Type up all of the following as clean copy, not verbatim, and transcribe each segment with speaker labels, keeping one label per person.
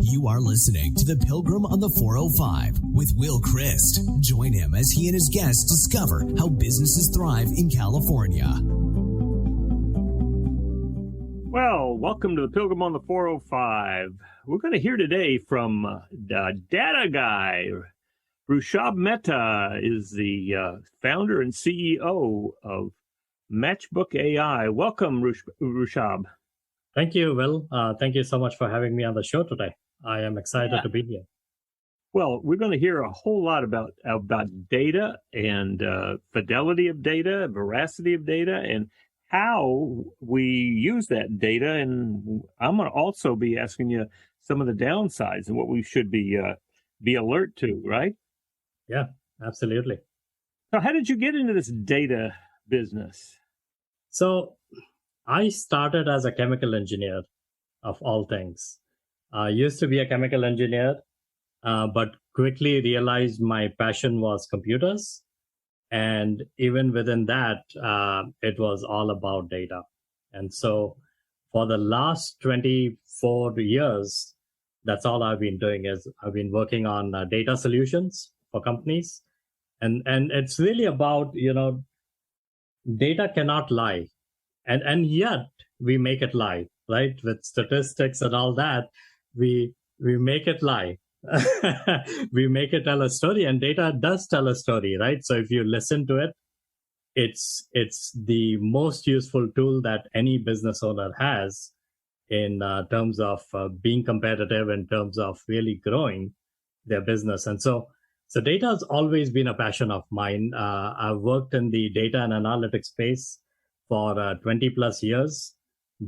Speaker 1: You are listening to The Pilgrim on the 405 with Will Christ. Join him as he and his guests discover how businesses thrive in California.
Speaker 2: Well, welcome to The Pilgrim on the 405. We're going to hear today from the data guy. Rushabh Mehta is the founder and CEO of Matchbook AI. Welcome, Rushabh.
Speaker 3: Thank you, Will. Thank you so much for having me on the show today. I am excited to be here.
Speaker 2: Well, we're going to hear a whole lot about data and fidelity of data, veracity of data, and how we use that data. And I'm going to also be asking you some of the downsides and what we should be alert to, right?
Speaker 3: Yeah, absolutely.
Speaker 2: So how did you get into this data business?
Speaker 3: So I started as a chemical engineer, of all things. I used to be a chemical engineer, but quickly realized my passion was computers. And even within that, it was all about data. And so for the last 24 years, that's all I've been doing is I've been working on data solutions for companies. And it's really about, data cannot lie. And yet we make it lie, right? With statistics and all that, we make it lie. We make it tell a story, and data does tell a story, right? So if you listen to it, it's the most useful tool that any business owner has in terms of being competitive, in terms of really growing their business. And so data has always been a passion of mine. I've worked in the data and analytics space for 20 plus years,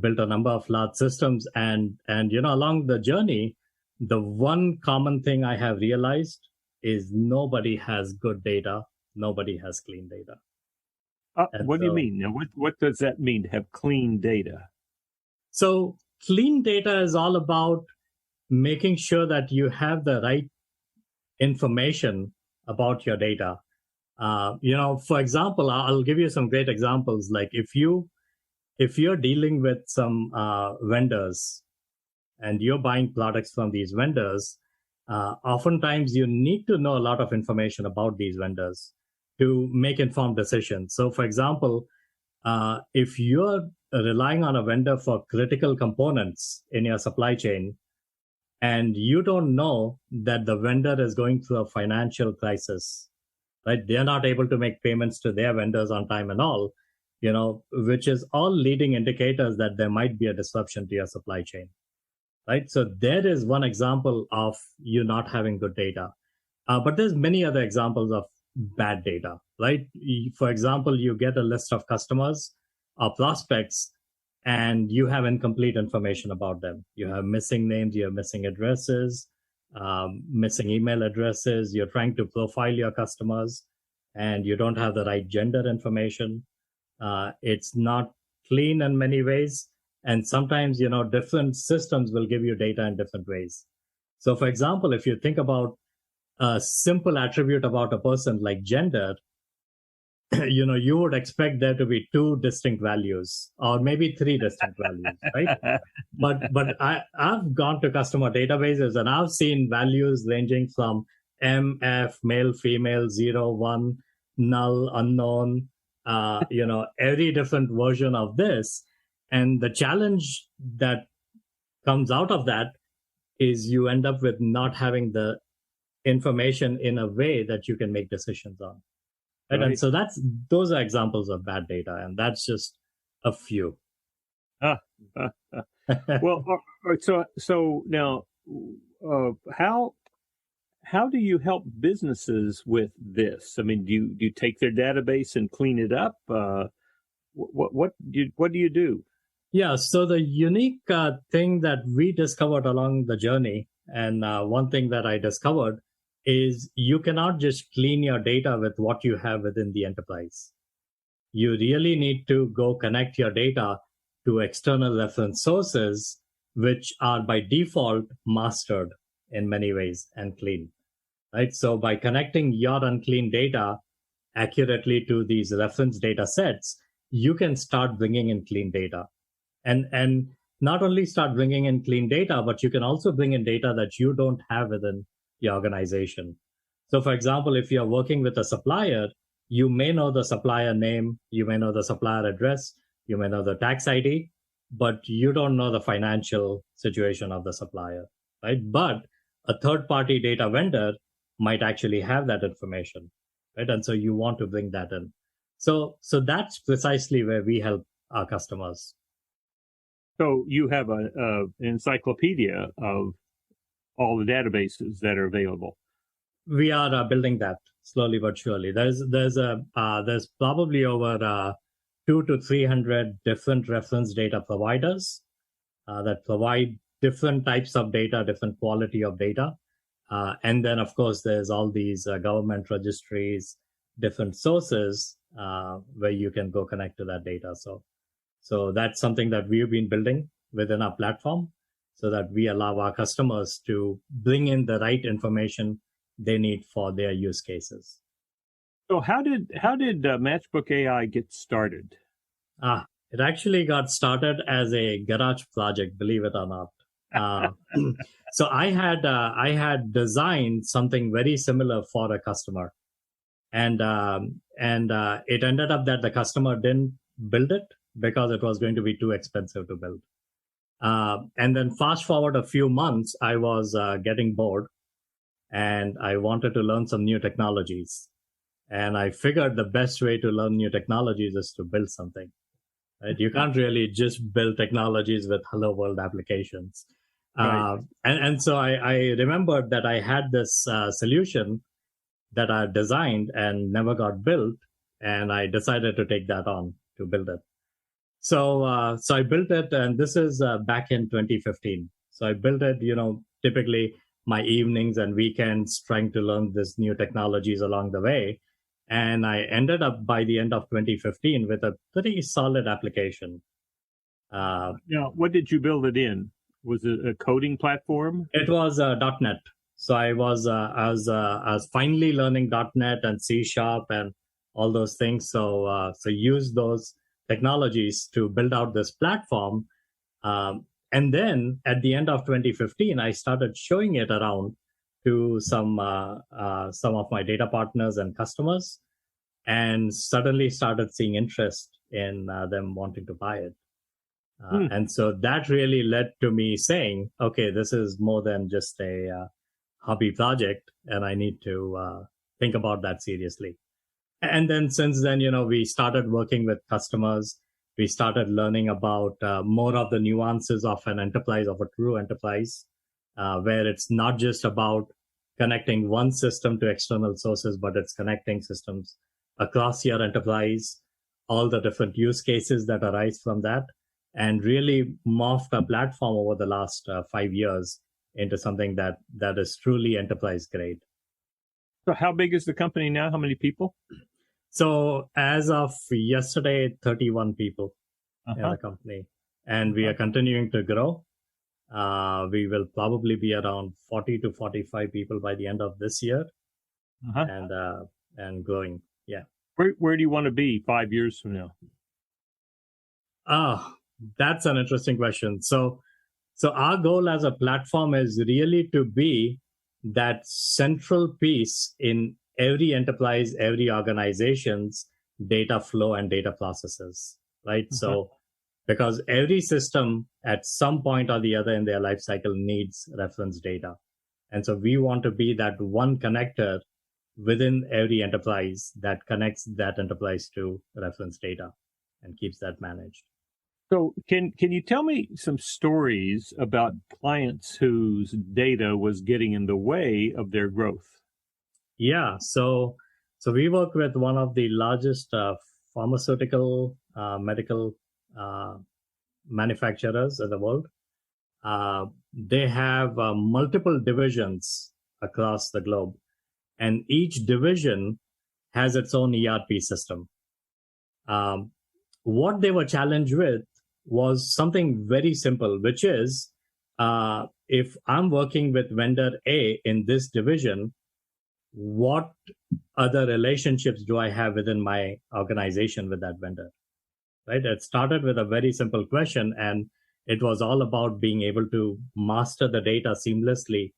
Speaker 3: built a number of large systems. And along the journey, the one common thing I have realized is nobody has good data. Nobody has clean data.
Speaker 2: What do you mean? Now, what does that mean to have clean data?
Speaker 3: So clean data is all about making sure that you have the right information about your data. For example, I'll give you some great examples. Like if you're dealing with some vendors and you're buying products from these vendors, oftentimes you need to know a lot of information about these vendors to make informed decisions. So for example, if you're relying on a vendor for critical components in your supply chain, and you don't know that the vendor is going through a financial crisis, right? They're not able to make payments to their vendors on time and all, which is all leading indicators that there might be a disruption to your supply chain, right? So there is one example of you not having good data. But there's many other examples of bad data, right? For example, you get a list of customers or prospects, and you have incomplete information about them. You have missing names, you have missing addresses, missing email addresses. You're trying to profile your customers, and you don't have the right gender information. It's not clean in many ways. And sometimes, different systems will give you data in different ways. So, for example, if you think about a simple attribute about a person like gender, you would expect there to be two distinct values or maybe three distinct values, right? But I've gone to customer databases and I've seen values ranging from MF, male, female, 0, 1, null, unknown, every different version of this. And the challenge that comes out of that is you end up with not having the information in a way that you can make decisions on. Right. And so those are examples of bad data, and that's just a few.
Speaker 2: Well, all right, so now, how do you help businesses with this? I mean, do you take their database and clean it up? What do you do?
Speaker 3: Yeah. So the unique thing that we discovered along the journey, and one thing that I discovered, is you cannot just clean your data with what you have within the enterprise. You really need to go connect your data to external reference sources, which are by default mastered in many ways and clean, right? So by connecting your unclean data accurately to these reference data sets, you can start bringing in clean data. And not only start bringing in clean data, but you can also bring in data that you don't have within your organization. So for example, if you're working with a supplier, you may know the supplier name, you may know the supplier address, you may know the tax ID, but you don't know the financial situation of the supplier, right? But a third-party data vendor might actually have that information, right? And so you want to bring that in. So that's precisely where we help our customers.
Speaker 2: So you have an encyclopedia of all the databases that are available.
Speaker 3: We are building that slowly but surely. There's probably over 200 to 300 different reference data providers that provide different types of data, different quality of data. And then, of course, there's all these government registries, different sources where you can go connect to that data. So that's something that we've been building within our platform so that we allow our customers to bring in the right information they need for their use cases.
Speaker 2: So how did Matchbook AI get started?
Speaker 3: It actually got started as a garage project, believe it or not. So I had designed something very similar for a customer, and it ended up that the customer didn't build it because it was going to be too expensive to build. And then fast forward a few months, I was getting bored, and I wanted to learn some new technologies. And I figured the best way to learn new technologies is to build something. Right? You can't really just build technologies with hello world applications. Right. And so I remembered that I had this solution that I designed and never got built, and I decided to take that on to build it. So I built it, and this is back in 2015. So I built it, typically my evenings and weekends trying to learn these new technologies along the way. And I ended up by the end of 2015 with a pretty solid application.
Speaker 2: Now, what did you build it in? Was it a coding platform?
Speaker 3: It was .NET. So I was finally learning .NET and C# and all those things. So use those technologies to build out this platform. And then at the end of 2015, I started showing it around to some of my data partners and customers, and suddenly started seeing interest in them wanting to buy it. And so that really led to me saying, okay, this is more than just a hobby project, and I need to think about that seriously. And then since then, we started working with customers. We started learning about more of the nuances of an enterprise, of a true enterprise, where it's not just about connecting one system to external sources, but it's connecting systems across your enterprise, all the different use cases that arise from that, and really morphed our platform over the last 5 years into something that is truly enterprise grade.
Speaker 2: So how big is the company now? How many people?
Speaker 3: So as of yesterday, 31 people in the company, and we are continuing to grow. We will probably be around 40 to 45 people by the end of this year, and growing. Yeah.
Speaker 2: Where do you want to be 5 years from now?
Speaker 3: That's an interesting question. So our goal as a platform is really to be that central piece in every enterprise, every organization's data flow and data processes, right? So because every system at some point or the other in their life cycle needs reference data. And so we want to be that one connector within every enterprise that connects that enterprise to reference data and keeps that managed.
Speaker 2: So can you tell me some stories about clients whose data was getting in the way of their growth?
Speaker 3: Yeah, so we work with one of the largest pharmaceutical medical manufacturers in the world. They have multiple divisions across the globe, and each division has its own ERP system. What they were challenged with was something very simple, which is if I'm working with vendor A in this division, what other relationships do I have within my organization with that vendor? Right? It started with a very simple question, and It was all about being able to master the data seamlessly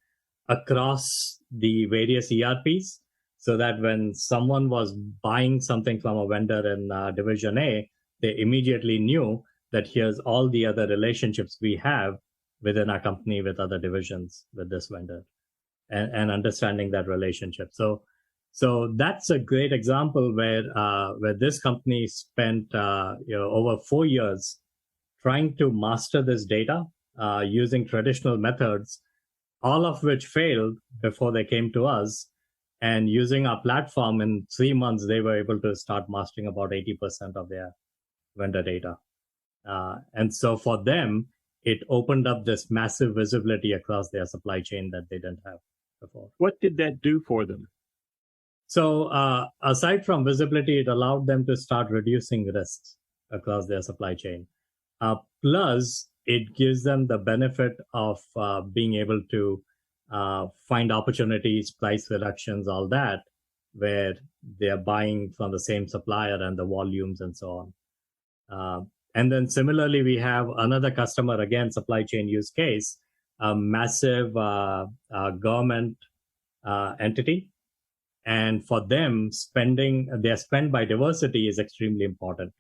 Speaker 3: across the various ERPs, so that when someone was buying something from a vendor in Division A, they immediately knew that here's all the other relationships we have within our company with other divisions with this vendor, and understanding that relationship. So that's a great example where this company spent over 4 years trying to master this data using traditional methods, all of which failed before they came to us. And using our platform, in 3 months, they were able to start mastering about 80% of their vendor data. And so for them, it opened up this massive visibility across their supply chain that they didn't have before.
Speaker 2: What did that do for them?
Speaker 3: So aside from visibility, it allowed them to start reducing risks across their supply chain. Plus, it gives them the benefit of being able to find opportunities, price reductions, all that, where they are buying from the same supplier and the volumes and so on. And then similarly, we have another customer, again, supply chain use case, a massive government entity. And for them, their spend by diversity is extremely important.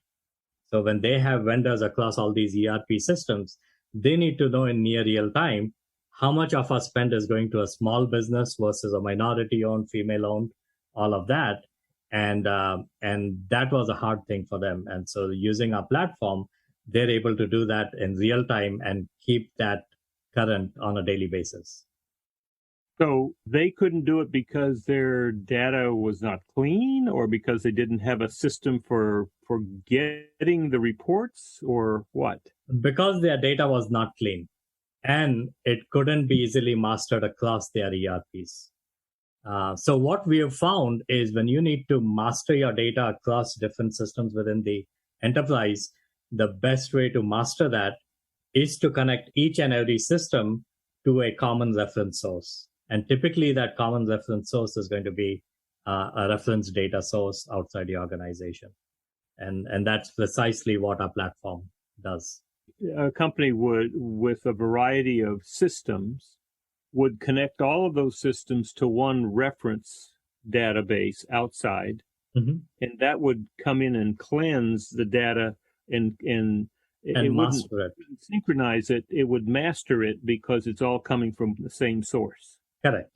Speaker 3: So when they have vendors across all these ERP systems, they need to know in near real time how much of our spend is going to a small business versus a minority-owned, female-owned, all of that. And that was a hard thing for them. And so using our platform, they're able to do that in real time and keep that current on a daily basis.
Speaker 2: So they couldn't do it because their data was not clean, or because they didn't have a system for getting the reports, or what?
Speaker 3: Because their data was not clean, and it couldn't be easily mastered across their ERPs. So what we have found is when you need to master your data across different systems within the enterprise, the best way to master that is to connect each and every system to a common reference source. And typically that common reference source is going to be a reference data source outside the organization. And that's precisely what our platform does.
Speaker 2: A company would, with a variety of systems, would connect all of those systems to one reference database outside, and that would come in and cleanse the data and it
Speaker 3: master it.
Speaker 2: Wouldn't synchronize it. It would master it because it's all coming from the same source.
Speaker 3: Correct.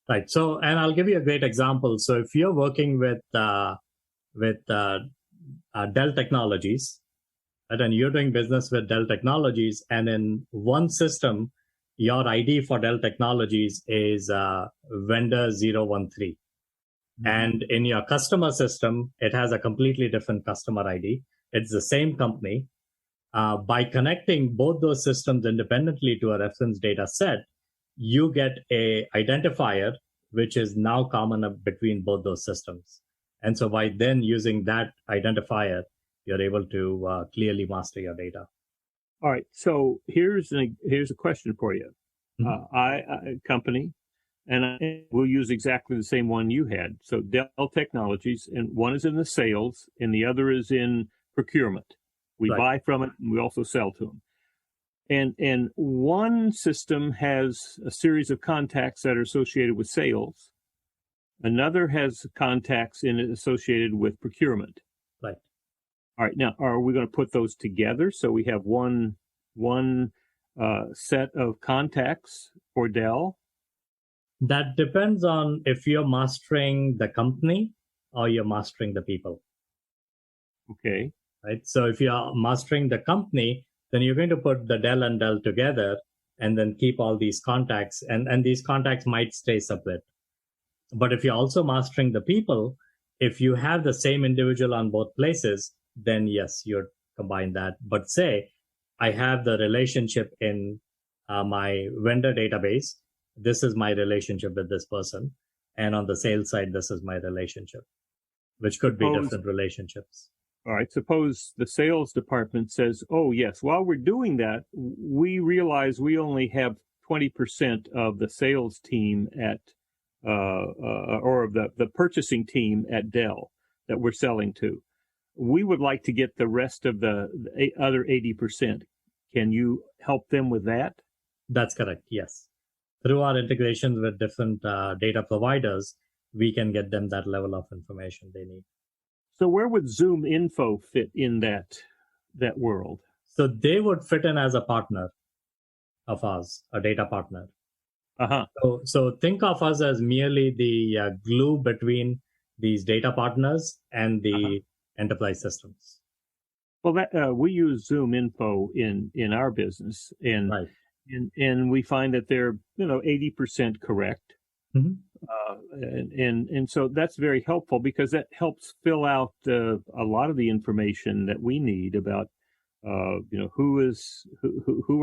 Speaker 3: Right. So, and I'll give you a great example. So if you're working with Dell Technologies, right, and you're doing business with Dell Technologies, and in one system, your ID for Dell Technologies is vendor 013. And in your customer system, it has a completely different customer ID. It's the same company. By connecting both those systems independently to a reference data set, you get a identifier, which is now common between both those systems. And so by then using that identifier, you're able to clearly master your data.
Speaker 2: All right. So here's a question for you. I company, and we'll use exactly the same one you had. So Dell Technologies, and one is in the sales, and the other is in procurement. We buy from it, and we also sell to them. And one system has a series of contacts that are associated with sales. Another has contacts in it associated with procurement.
Speaker 3: Right.
Speaker 2: All right. Now, are we going to put those together so we have one set of contacts for Dell?
Speaker 3: That depends on if you're mastering the company or you're mastering the people.
Speaker 2: Okay.
Speaker 3: Right. So if you're mastering the company, then you're going to put the Dell and Dell together and then keep all these contacts, and these contacts might stay separate. But if you're also mastering the people, if you have the same individual on both places, then yes, you'd combine that. But say I have the relationship in my vendor database. This is my relationship with this person. And on the sales side, this is my relationship, which could be different relationships.
Speaker 2: All right. Suppose the sales department says, oh, yes, while we're doing that, we realize we only have 20% of the sales team at, or of the purchasing team at Dell that we're selling to. We would like to get the rest of the other 80%. Can you help them with that?
Speaker 3: That's correct. Yes. Through our integrations with different data providers, we can get them that level of information they need.
Speaker 2: So where would Zoom Info fit in that world?
Speaker 3: So they would fit in as a partner of ours, a data partner.
Speaker 2: Uh-huh.
Speaker 3: So think of us as merely the glue between these data partners and the enterprise systems.
Speaker 2: Well, that we use Zoom Info in our business, and
Speaker 3: Right.
Speaker 2: and we find that they're 80% correct,
Speaker 3: Mhm.
Speaker 2: and so that's very helpful because that helps fill out a lot of the information that we need about who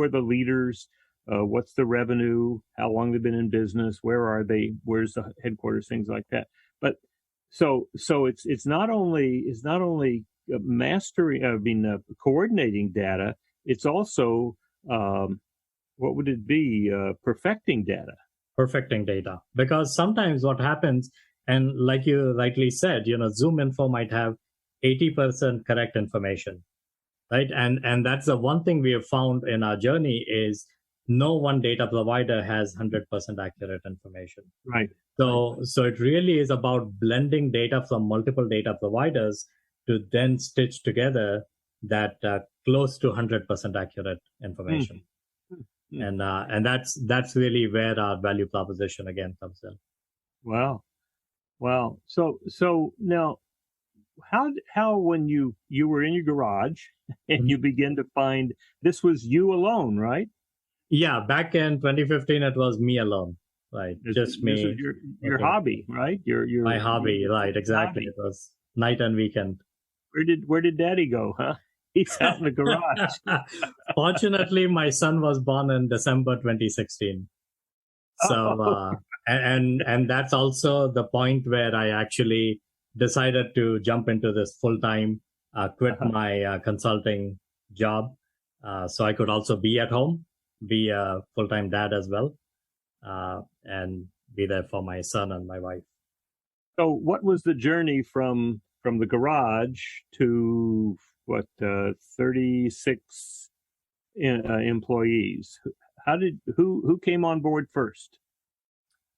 Speaker 2: are the leaders, what's the revenue, how long they've been in business, where are they, where's the headquarters, things like that. But so it's not only coordinating data, it's also what would it be, perfecting data.
Speaker 3: Perfecting data. Because sometimes what happens, and like you rightly said, Zoom Info might have 80% correct information, right? And that's the one thing we have found in our journey is no one data provider has 100% accurate information.
Speaker 2: Right.
Speaker 3: So it really is about blending data from multiple data providers to then stitch together that close to 100% accurate information. Mm-hmm. And that's really where our value proposition again comes in.
Speaker 2: Wow. So now, how when you were in your garage and you begin to find this was you alone, right?
Speaker 3: Yeah, back in 2015, it was me alone, right? Just me.
Speaker 2: This is your hobby, right? Your
Speaker 3: my hobby, right? Exactly. Hobby. It was night and weekend.
Speaker 2: Where did Daddy go? Huh? He's out in the garage.
Speaker 3: Fortunately, my son was born in December 2016. So and that's also the point where I actually decided to jump into this full time, quit my consulting job, so I could also be at home, be a full time dad as well, and be there for my son and my wife.
Speaker 2: So, what was the journey from the garage to 36 employees? Who came on board first?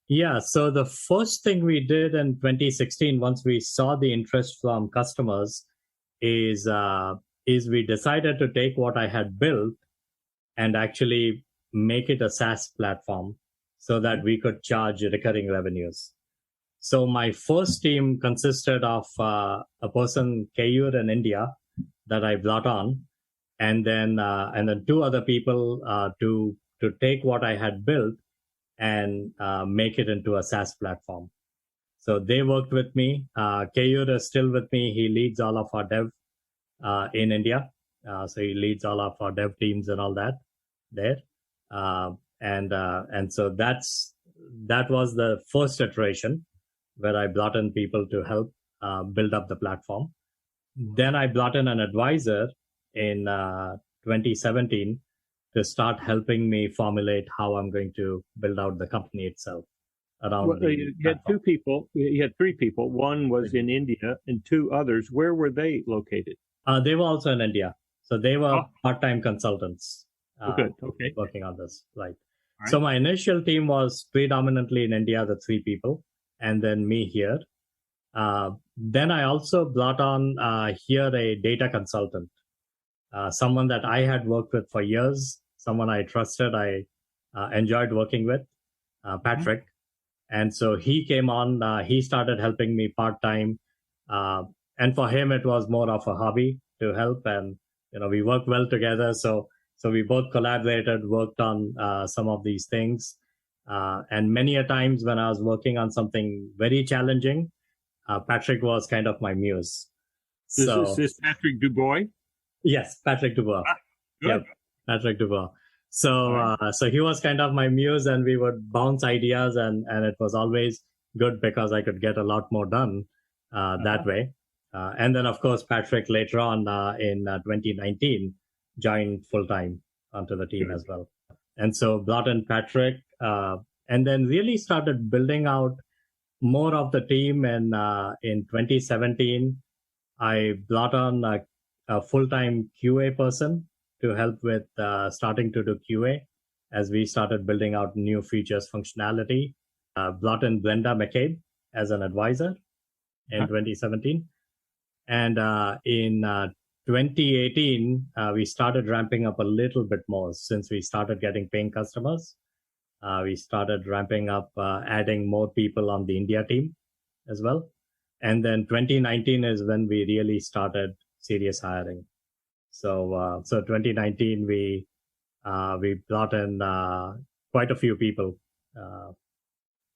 Speaker 3: Yeah, so the first thing we did in 2016, once we saw the interest from customers, is we decided to take what I had built and actually make it a SaaS platform so that we could charge recurring revenues. So my first team consisted of a person, Kayur in India, that I brought on, and then two other people to take what I had built and make it into a SaaS platform. So they worked with me. Kayur is still with me. He leads all of our dev in India. So he leads all of our dev teams and all that there. And so that was the first iteration where I brought in people to help build up the platform. Then I brought in an advisor in 2017 to start helping me formulate how I'm going to build out the company itself.
Speaker 2: You had two people. You had three people. One was in India, and two others. Where were they located?
Speaker 3: They were also in India. So they were part-time consultants.
Speaker 2: Good. Okay.
Speaker 3: Working on this. Right. So my initial team was predominantly in India, the three people, and then me here. Then I also brought on here a data consultant, someone that I had worked with for years, someone I trusted, I enjoyed working with, Patrick. Mm-hmm. And so he came on, he started helping me part-time. And for him, it was more of a hobby to help. And, we worked well together. So we both collaborated, worked on some of these things. And many a times when I was working on something very challenging, Patrick was kind of my muse.
Speaker 2: Is this Patrick Dubois?
Speaker 3: Yes, Patrick Dubois. Yep, Patrick Dubois. So so he was kind of my muse, and we would bounce ideas, and it was always good because I could get a lot more done that way. And then, of course, Patrick later on in 2019 joined full-time onto the team as well. And so brought in Patrick and then really started building out more of the team. And in 2017, I brought on a full-time QA person to help with starting to do QA as we started building out new features functionality. Brought in Brenda McCabe as an advisor in 2017. And in 2018, we started ramping up a little bit more since we started getting paying customers. We started ramping up, adding more people on the India team as well. And then 2019 is when we really started serious hiring. So 2019, we brought in quite a few people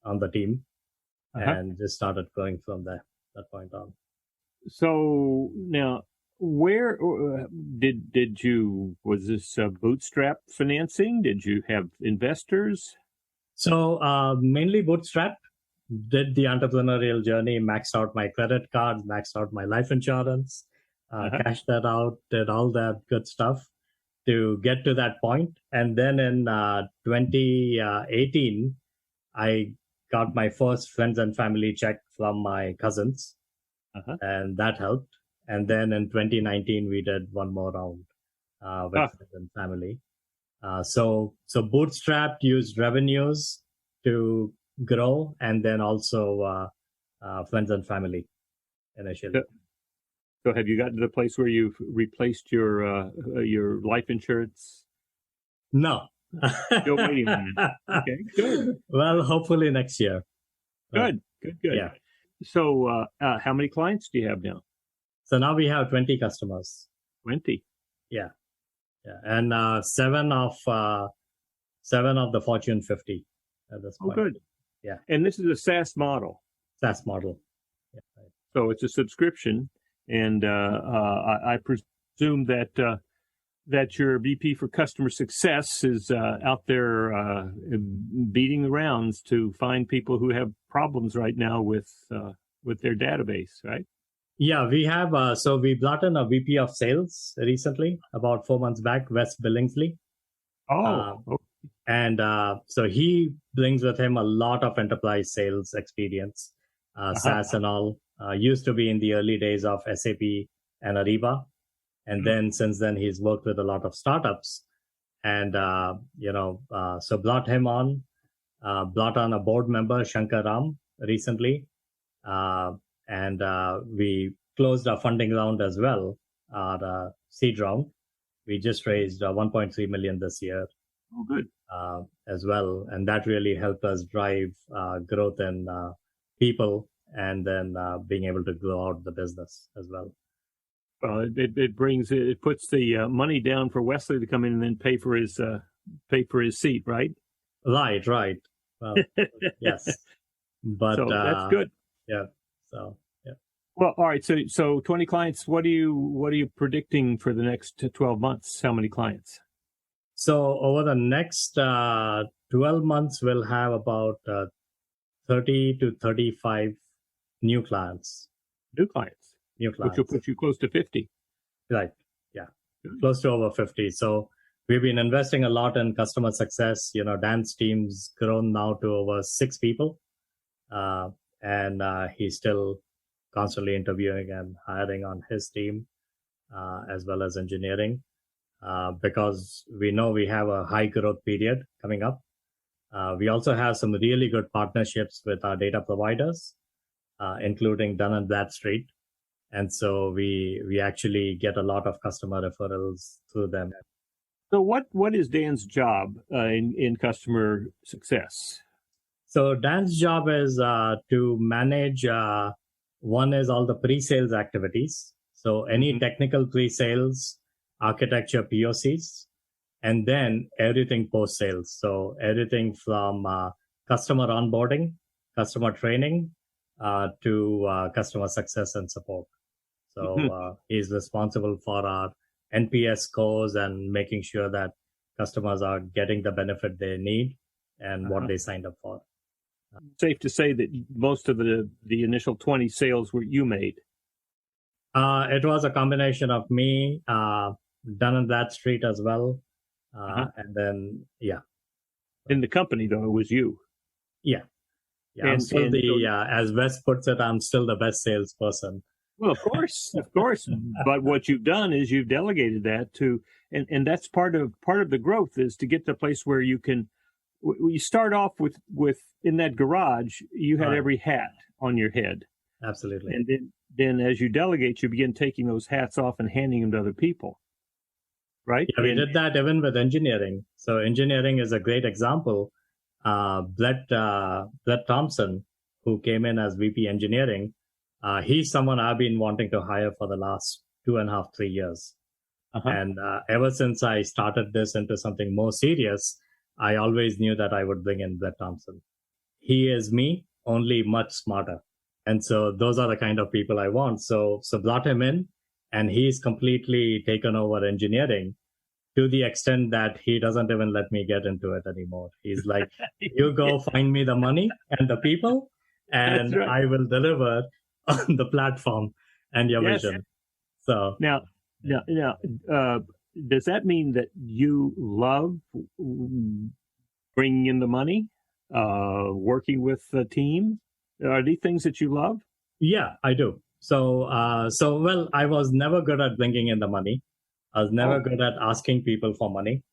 Speaker 3: on the team and just started going from that point on.
Speaker 2: So now, where was this bootstrap financing? Did you have investors?
Speaker 3: So mainly bootstrapped. Did the entrepreneurial journey, maxed out my credit cards, maxed out my life insurance, cashed that out, did all that good stuff to get to that point. And then in 2018, I got my first friends and family check from my cousins, and that helped. And then in 2019, we did one more round with friends and family. So Bootstrapped used revenues to grow, and then also friends and family initially.
Speaker 2: So have you gotten to the place where you've replaced your life insurance?
Speaker 3: No.
Speaker 2: Still waiting on it. Okay, good.
Speaker 3: Well, hopefully next year.
Speaker 2: Good.
Speaker 3: Yeah.
Speaker 2: So how many clients do you have now?
Speaker 3: So now we have 20 customers.
Speaker 2: 20.
Speaker 3: Yeah. And seven of the Fortune 50 at this point.
Speaker 2: Oh, good.
Speaker 3: Yeah.
Speaker 2: And this is a SaaS model.
Speaker 3: SaaS model. Yeah. Right.
Speaker 2: So it's a subscription, and I presume that your VP for customer success is out there beating the rounds to find people who have problems right now with their database, right?
Speaker 3: Yeah, we have. So we brought in a VP of sales recently, about 4 months back, Wes Billingsley. And so he brings with him a lot of enterprise sales experience, SaaS and all. Used to be in the early days of SAP and Ariba. And then since then, he's worked with a lot of startups. And, so brought him on, brought on a board member, Shankar Ram, recently. And we closed our funding round as well, our seed round. We just raised 1.3 million this year.
Speaker 2: Oh, good.
Speaker 3: As well. And that really helped us drive growth in people, and then being able to grow out the business as well.
Speaker 2: It puts the money down for Wesley to come in and then pay for his seat, right?
Speaker 3: Right. Well, yes. But
Speaker 2: so that's good.
Speaker 3: Yeah. So yeah.
Speaker 2: Well, all right. So 20 clients. What are you predicting for the next 12 months? How many clients?
Speaker 3: So over the next 12 months, we'll have about 30 to 35 new clients.
Speaker 2: New clients. Which will put you close to 50.
Speaker 3: Right. Yeah. Good. Close to over 50. So we've been investing a lot in customer success. Dan's team's grown now to over 6 people. And he's still constantly interviewing and hiring on his team, as well as engineering. Because we know we have a high growth period coming up. We also have some really good partnerships with our data providers, including Dun & Bradstreet. And so we actually get a lot of customer referrals through them.
Speaker 2: So what is Dan's job in customer success?
Speaker 3: So Dan's job is to manage, one is all the pre-sales activities. So any technical pre-sales, architecture POCs, and then everything post-sales. So everything from customer onboarding, customer training, to customer success and support. So he's responsible for our NPS scores and making sure that customers are getting the benefit they need and what they signed up for.
Speaker 2: Safe to say that most of the initial 20 sales were you made?
Speaker 3: It was a combination of me, Dun & Bradstreet as well. And then, yeah.
Speaker 2: In the company, though, it was you.
Speaker 3: Yeah. I'm still as Wes puts it, I'm still the best salesperson
Speaker 2: Well, of course. But what you've done is you've delegated that to, and that's part of the growth is to get to a place where you can. You start off with in that garage, you had
Speaker 3: Right.
Speaker 2: every hat on your head,
Speaker 3: Absolutely.
Speaker 2: and then as you delegate, you begin taking those hats off and handing them to other people, right?
Speaker 3: Yeah, we did that even with engineering. So engineering is a great example. Brett Thompson, who came in as VP engineering, he's someone I've been wanting to hire for the last 2.5, 3 years.
Speaker 2: Uh-huh.
Speaker 3: And ever since I started this into something more serious, I always knew that I would bring in Brett Thompson. He is me, only much smarter. And so those are the kind of people I want. So brought him in, and he's completely taken over engineering to the extent that he doesn't even let me get into it anymore. He's like, you go find me the money and the people, and
Speaker 2: Right.
Speaker 3: I will deliver on the platform and your
Speaker 2: Yes.
Speaker 3: vision. So
Speaker 2: Now, does that mean that you love bringing in the money, working with the team? Are these things that you love?
Speaker 3: yeah, I do. So well, I was never good at bringing in the money. I was never good at asking people for money.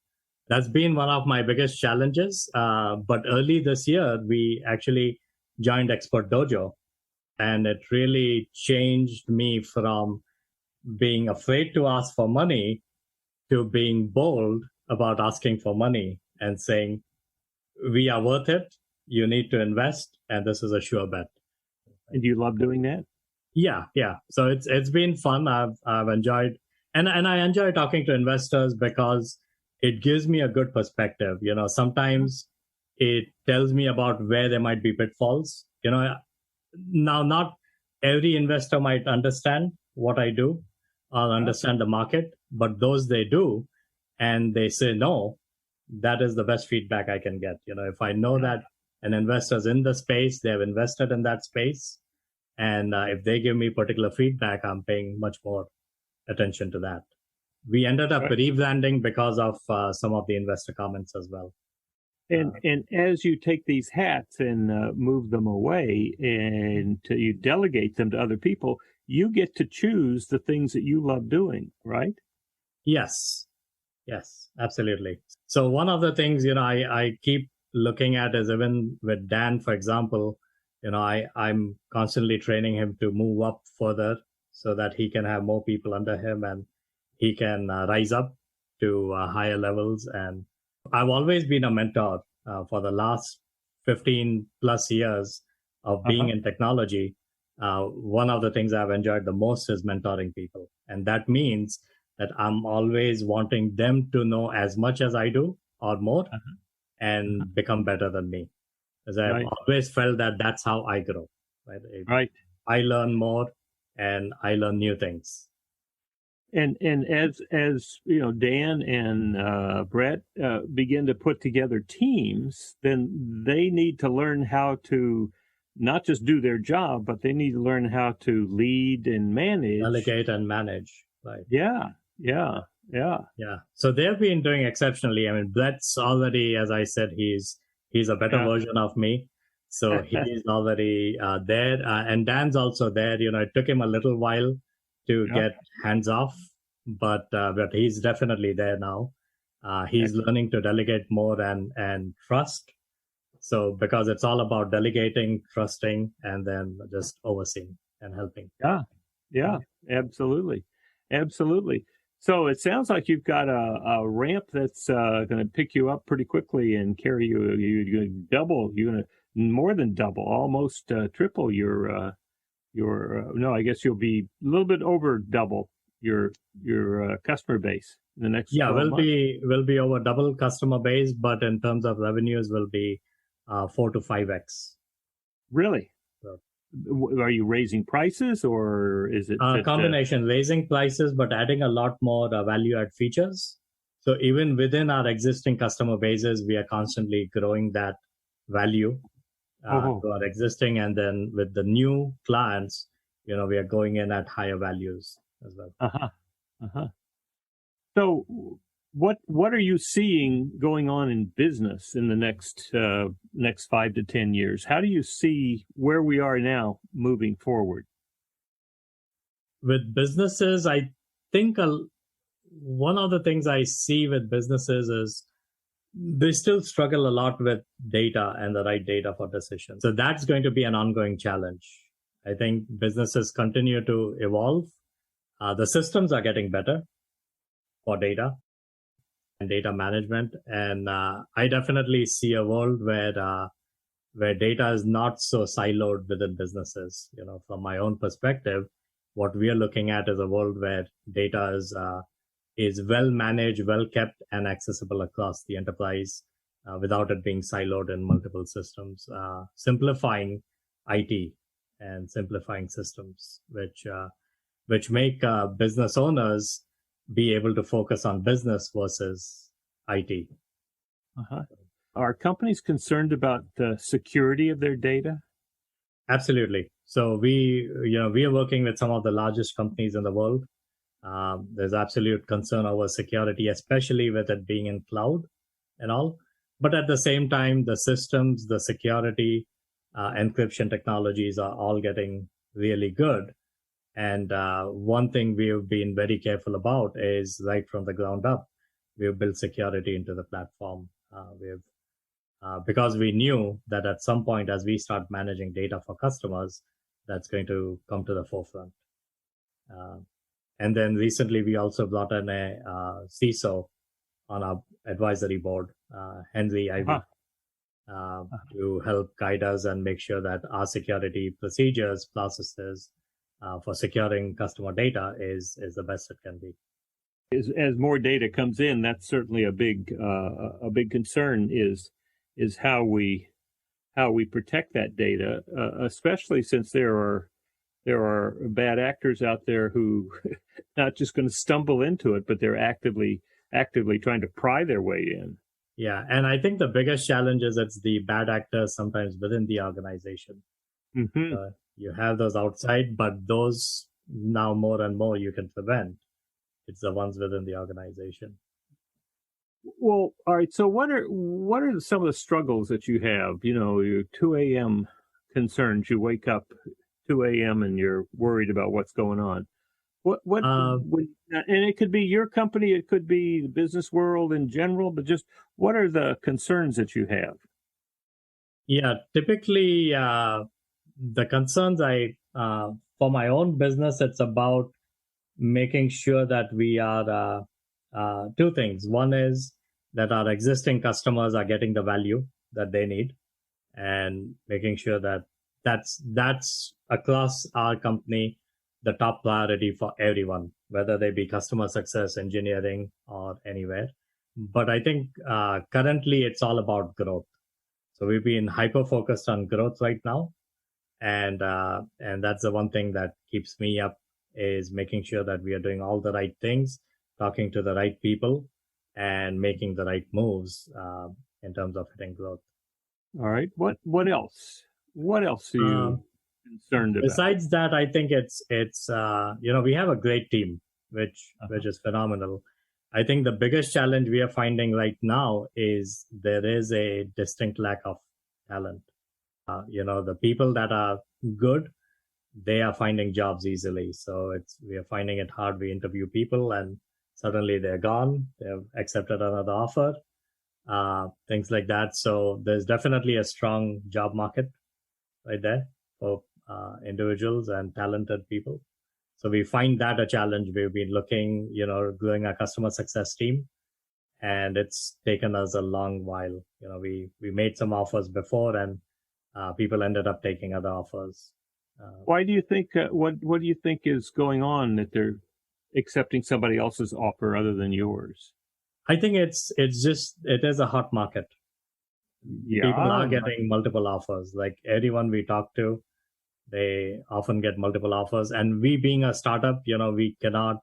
Speaker 3: That's been one of my biggest challenges. But early this year, we actually joined Expert Dojo, and it really changed me from being afraid to ask for money to being bold about asking for money and saying, we are worth it. You need to invest, and this is a sure bet.
Speaker 2: And do you love doing that?
Speaker 3: Yeah. So it's been fun. I've enjoyed, and I enjoy talking to investors because it gives me a good perspective. You know, sometimes it tells me about where there might be pitfalls. You know, now not every investor might understand what I do or understand the market, but those they do, and they say no, that is the best feedback I can get. You know, if I know that an investor's in the space, they have invested in that space, and if they give me particular feedback, I'm paying much more attention to that. We ended up rebranding because of some of the investor comments as well.
Speaker 2: And as you take these hats and move them away and you delegate them to other people, you get to choose the things that you love doing, right?
Speaker 3: Yes, absolutely. So one of the things, you know, I keep looking at is even with Dan, for example, you know, I'm constantly training him to move up further so that he can have more people under him and he can rise up to higher levels. And I've always been a mentor for the last 15 plus years of being in technology. One of the things I've enjoyed the most is mentoring people. And that means that I'm always wanting them to know as much as I do or more and become better than me. Because I've always felt that that's how I grow. Right. I learn more and I learn new things.
Speaker 2: And as you know, Dan and Brett begin to put together teams, then they need to learn how to not just do their job, but they need to learn how to lead and manage,
Speaker 3: delegate and manage. Right.
Speaker 2: Yeah.
Speaker 3: So they've been doing exceptionally. I mean, Brett's already, as I said, he's a better version of me. So he's already there. And Dan's also there. You know, it took him a little while to get hands off, but he's definitely there now. He's learning to delegate more and trust. So because it's all about delegating, trusting, and then just overseeing and helping.
Speaker 2: Yeah, absolutely. So it sounds like you've got a ramp that's going to pick you up pretty quickly and carry you. You're going to double. You're going to more than double, almost triple your. No, I guess you'll be a little bit over double your customer base in the next.
Speaker 3: We'll be over double customer base, but in terms of revenues, will be 4 to 5x.
Speaker 2: Really? Are you raising prices or is it
Speaker 3: a combination? Raising prices, but adding a lot more value add features. So even within our existing customer bases, we are constantly growing that value to our existing, and then with the new clients, you know, we are going in at higher values as well.
Speaker 2: So what are you seeing going on in business in the next 5 to 10 years? How do you see where we are now moving forward?
Speaker 3: with businesses, I think one of the things I see with businesses is they still struggle a lot with data and the right data for decisions. So that's going to be an ongoing challenge. I think businesses continue to evolve. The systems are getting better for data and data management. And I definitely see a world where data is not so siloed within businesses. From my own perspective, what we are looking at is a world where data is well managed, well kept, and accessible across the enterprise without it being siloed in multiple systems, simplifying IT and simplifying systems, which make business owners be able to focus on business versus IT.
Speaker 2: Uh-huh. Are companies concerned about the security of their data?
Speaker 3: Absolutely. So we are working with some of the largest companies in the world. There's absolute concern over security, especially with it being in cloud and all. But at the same time, the systems, the security, encryption technologies are all getting really good. And one thing we've been very careful about is right from the ground up, we've built security into the platform. Because we knew that at some point, as we start managing data for customers, that's going to come to the forefront. And then recently, we also brought in a CISO on our advisory board, Henry Ivy, to help guide us and make sure that our security procedures, processes for securing customer data is the best it can be.
Speaker 2: As more data comes in, that's certainly a big concern is how we protect that data, especially since there are bad actors out there who not just going to stumble into it, but they're actively trying to pry their way in.
Speaker 3: Yeah, and I think the biggest challenge is it's the bad actors sometimes within the organization. Mm-hmm. You have those outside, but those now more and more you can prevent. It's the ones within the organization.
Speaker 2: Well, all right. So what are some of the struggles that you have? Your 2 a.m. concerns. You wake up 2 a.m. and you're worried about what's going on. And it could be your company, it could be the business world in general, but just what are the concerns that you have?
Speaker 3: Yeah, typically the concerns for my own business, it's about making sure that we are two things. One is that our existing customers are getting the value that they need, and making sure that that's across our company the top priority for everyone, whether they be customer success, engineering, or anywhere. But I think currently it's all about growth. So we've been hyper focused on growth right now, and that's the one thing that keeps me up, is making sure that we are doing all the right things, talking to the right people, and making the right moves in terms of hitting growth.
Speaker 2: All right. What else? What else are you concerned about?
Speaker 3: Besides that, I think it's we have a great team, which is phenomenal. I think the biggest challenge we are finding right now is there is a distinct lack of talent. The people that are good, they are finding jobs easily. So we are finding it hard. We interview people and suddenly they're gone. They've accepted another offer, things like that. So there's definitely a strong job market right there for individuals and talented people. So we find that a challenge. We've been looking, growing our customer success team, and it's taken us a long while. We made some offers before, and people ended up taking other offers.
Speaker 2: Why do you think? What do you think is going on that they're accepting somebody else's offer other than yours?
Speaker 3: I think it is a hot market. Yeah, people are getting multiple offers. Like everyone we talk to, they often get multiple offers. And we being a startup, we cannot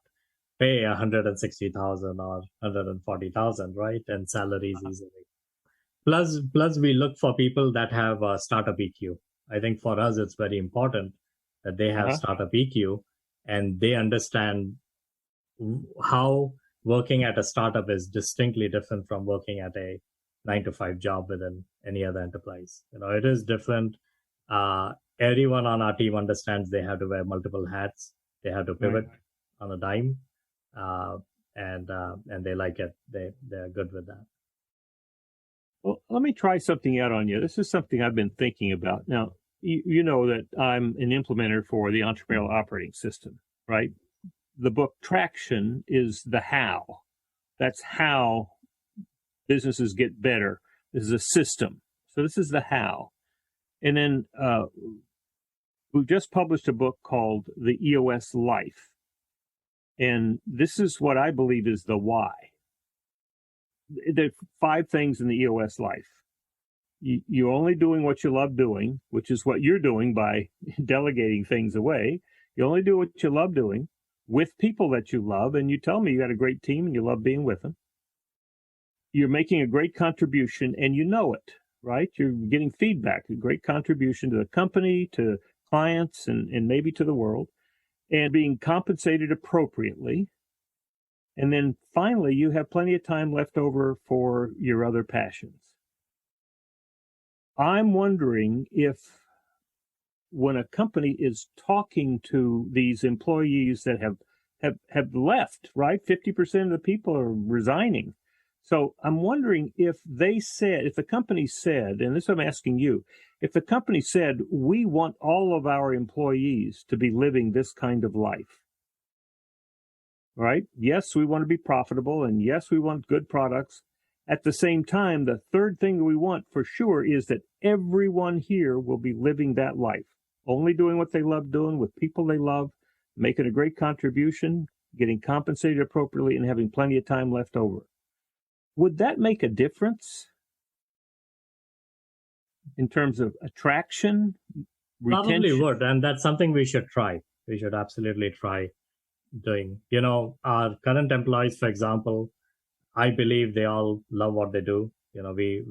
Speaker 3: pay 160,000 or 140,000, right? And salaries easily. Plus, we look for people that have a startup EQ. I think for us, it's very important that they have startup EQ and they understand how working at a startup is distinctly different from working at a 9-to-5 job within any other enterprise. It is different. Everyone on our team understands they have to wear multiple hats. they have to pivot on a dime, and they like it. They're good with that.
Speaker 2: Well, let me try something out on you. This is something I've been thinking about. Now, you know that I'm an implementer for the entrepreneurial operating system, right? The book Traction is the how. That's how businesses get better. This is a system. So this is the how. And then we've just published a book called the EOS Life. And this is what I believe is the why. There are 5 things in the EOS Life. You're only doing what you love doing, which is what you're doing by delegating things away. You only do what you love doing with people that you love. And you tell me you got a great team and you love being with them. You're making a great contribution and you know it, right? You're getting feedback, a great contribution to the company, to clients, and maybe to the world, and being compensated appropriately. And then finally, you have plenty of time left over for your other passions. I'm wondering if when a company is talking to these employees that have left, right? 50% of the people are resigning. So I'm wondering if the company said, and this I'm asking you, if the company said, we want all of our employees to be living this kind of life, right? Yes, we want to be profitable, and yes, we want good products. At the same time, the third thing that we want for sure is that everyone here will be living that life, only doing what they love doing with people they love, making a great contribution, getting compensated appropriately, and having plenty of time left over. Would that make a difference in terms of attraction, retention?
Speaker 3: Probably would, and that's something we should try. We should absolutely try doing. Our current employees, for example, I believe they all love what they do. We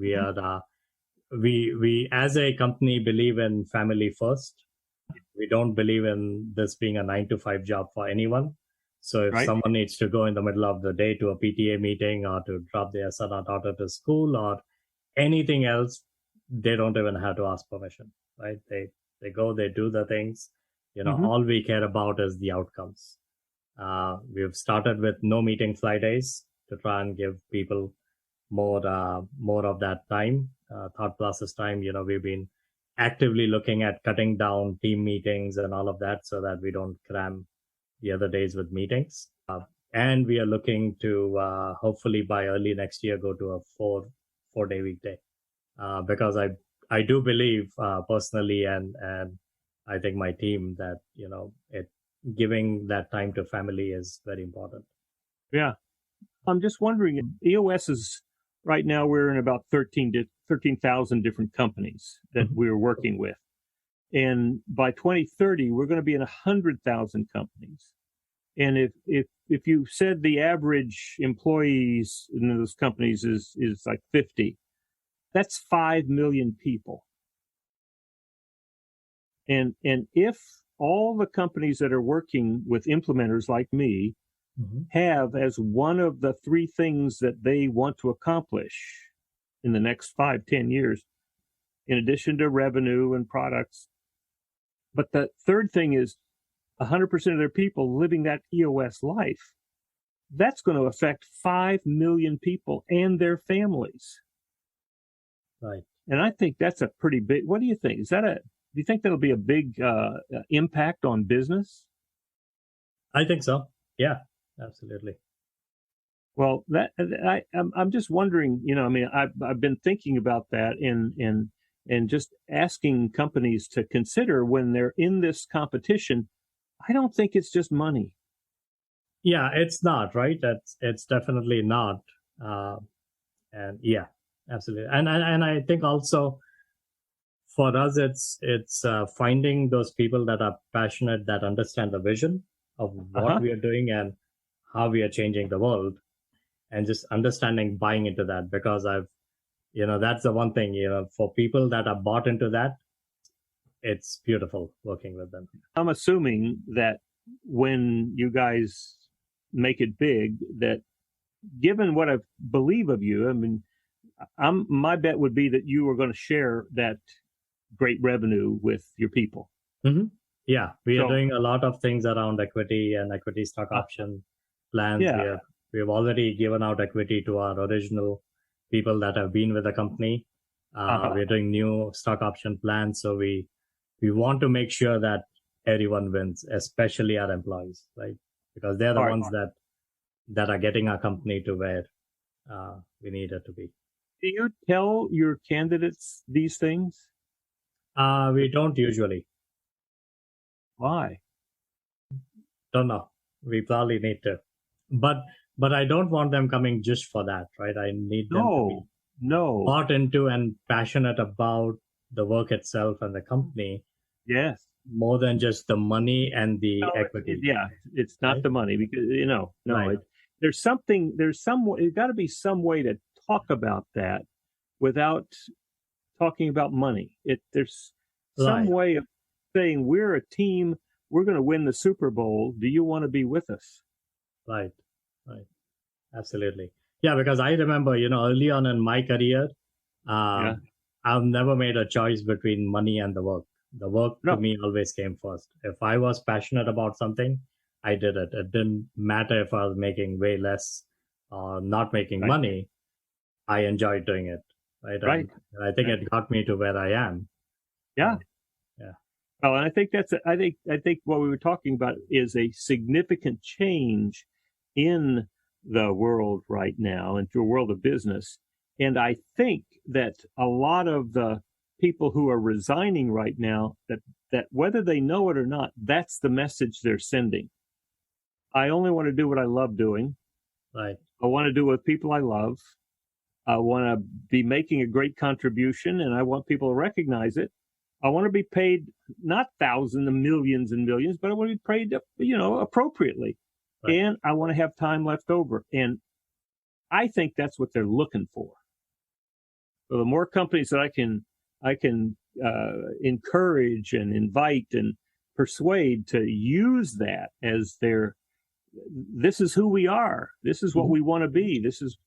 Speaker 3: as a company believe in family first. We don't believe in this being a 9-to-5 job for anyone. So if someone needs to go in the middle of the day to a PTA meeting or to drop their son or daughter to school or anything else, they don't even have to ask permission, right? They go, they do the things. All we care about is the outcomes. We've started with no meeting Fridays to try and give people more of that time, thought process time. We've been actively looking at cutting down team meetings and all of that so that we don't cram the other days with meetings. And we are looking to hopefully by early next year go to a four-day weekday. Because I do believe personally and I think my team that, giving that time to family is very important.
Speaker 2: Yeah. I'm just wondering, EOS is right now we're in about 13,000 different companies that we're working with. And by 2030, we're going to be in 100,000 companies. And if you said the average employees in those companies is like 50, that's 5 million people. And if all the companies that are working with implementers like me have as one of the 3 things that they want to accomplish in the next 5-10 years, in addition to revenue and products. But the third thing is 100% of their people living that EOS life. That's going to affect 5 million people and their families.
Speaker 3: Right.
Speaker 2: And I think that's a pretty big, what do you think? Do you think that'll be a big impact on business?
Speaker 3: I think so. Yeah, absolutely.
Speaker 2: Well, I'm just wondering, I've been thinking about that and just asking companies to consider when they're in this competition. I don't think it's just money.
Speaker 3: Yeah, it's not, right? It's definitely not. And yeah, absolutely. And I think also for us, it's finding those people that are passionate, that understand the vision of what we are doing and how we are changing the world, and just understanding, buying into that. Because that's the one thing, for people that are bought into that, it's beautiful working with them.
Speaker 2: I'm assuming that when you guys make it big, that given what I believe of you, my bet would be that you are going to share that great revenue with your people.
Speaker 3: Mm-hmm. Yeah, we are doing a lot of things around equity and equity stock option plans.
Speaker 2: Yeah.
Speaker 3: We have already given out equity to our original people that have been with the company. We're doing new stock option plans. So we want to make sure that everyone wins, especially our employees, right? Because they're the ones that are getting our company to where we need it to be.
Speaker 2: Do you tell your candidates these things?
Speaker 3: We don't usually.
Speaker 2: Why?
Speaker 3: Don't know. We probably need to. But I don't want them coming just for that, right? I need them to be bought into and passionate about the work itself and the company.
Speaker 2: Yes.
Speaker 3: More than just the money and the equity.
Speaker 2: It's not the money because, there's got to be some way to talk about that without talking about money. There's some way of saying we're a team, we're going to win the Super Bowl. Do you want to be with us?
Speaker 3: Right. Absolutely. Yeah, because I remember, early on in my career, I've never made a choice between money and the work. The work to me always came first. If I was passionate about something, I did it. It didn't matter if I was making way less or not making money. I enjoyed doing it. Right. And I think it got me to where I am.
Speaker 2: Yeah. Well, and I think I think what we were talking about is a significant change in the world right now, into the world of business. And I think that a lot of the people who are resigning right now, that whether they know it or not, that's the message they're sending. I only want to do what I love doing.
Speaker 3: Right.
Speaker 2: I want to do it with people I love. I want to be making a great contribution, and I want people to recognize it. I want to be paid not thousands and millions, but I want to be paid, appropriately. Right. And I want to have time left over. And I think that's what they're looking for. So the more companies that I can encourage and invite and persuade to use that as this is who we are. This is what we want to be. This is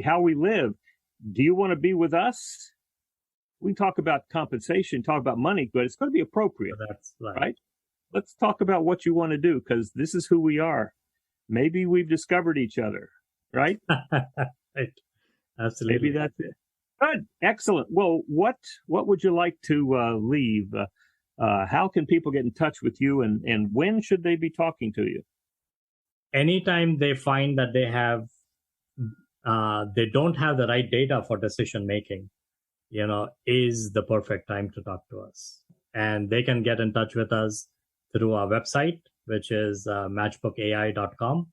Speaker 2: how we live. Do you want to be with us? We can talk about compensation, talk about money, but it's going to be appropriate.
Speaker 3: That's
Speaker 2: right? Let's talk about what you want to do, because this is who we are. Maybe we've discovered each other, right?
Speaker 3: Right. Absolutely.
Speaker 2: Maybe that's it. Good. Excellent. Well, what would you like to leave? How can people get in touch with you, and when should they be talking to you?
Speaker 3: Anytime they find that they don't have the right data for decision making, is the perfect time to talk to us. And they can get in touch with us through our website, which is matchbookai.com,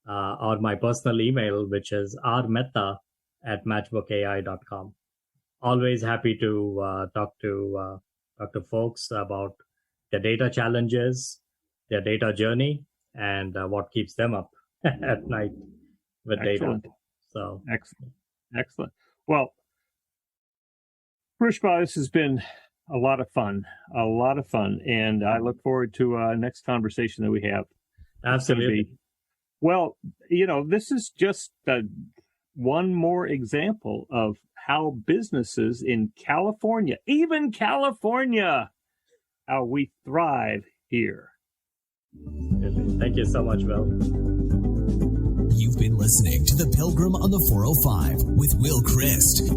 Speaker 3: or my personal email, which is rmehta@matchbookai.com. Always happy to talk to folks about their data challenges, their data journey, and what keeps them up at night with data. So
Speaker 2: excellent. Well, Rushabh, this has been a lot of fun, and I look forward to our next conversation that we have.
Speaker 3: Absolutely.
Speaker 2: Well, this is just one more example of how businesses in California, even California, how we thrive here.
Speaker 3: Thank you so much, Will.
Speaker 1: You've been listening to The Pilgrim on the 405 with Will Christ.